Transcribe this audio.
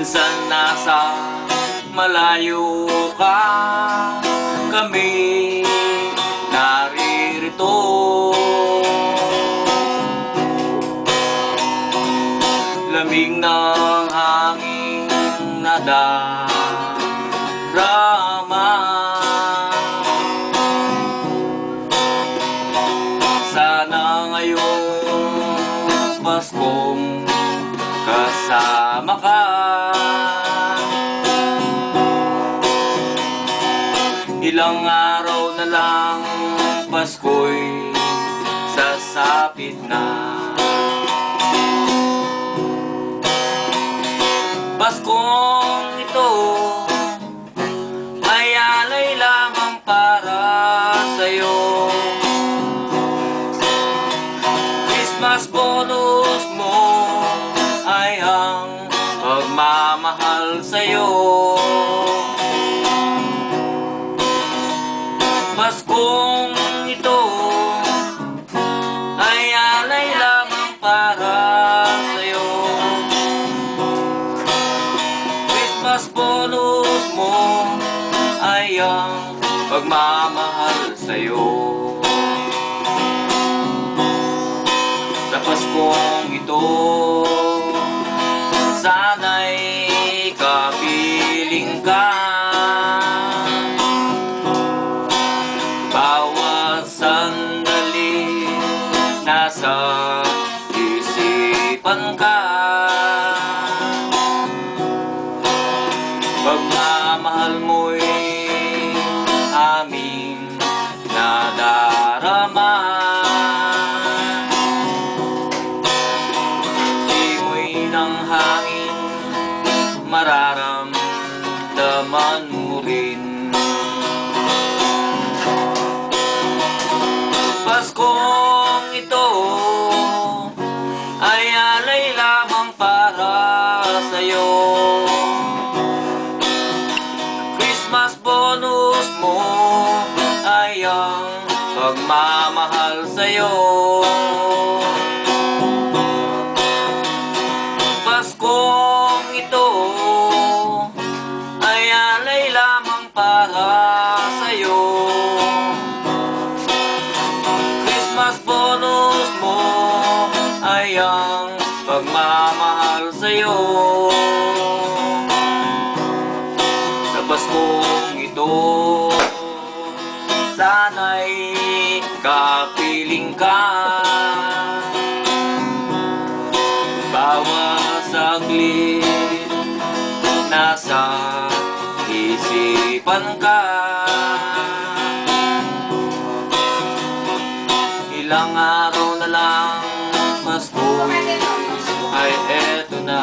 minsan nasa malayo ka, kami naririto. Lamig ng hangin nadarama, sana ngayong Paskong kasama ka. Ilang araw na lang, Pasko'y sasapit na. Paskong ito ay alay lamang para sa'yo. Christmas bonus mo ay ang pagmamahal sa'yo. Paskong ito ay alay lamang para sa'yo. Christmas bonus mo ay ang pagmamahal sa'yo. Sa Paskong ito, sana'y kapiling ka. Bawat sandali nasa isipan ka. Pagmamahal mo'y aming nadarama. Simoy ng hangin mararamdaman mo rin. Paskong ito ay alay lamang para sa'yo. Christmas bonus mo ay ang pagmamahal sa'yo. Paskong ito ay alay lamang para sa'yo. Christmas bonus mo ay ang pagmamahal sa'yo. Sa Paskong ito, sana'y kapiling ka. Bawat saglit nasa isipan ka. Ilang araw na lang, Pasko ay eto na.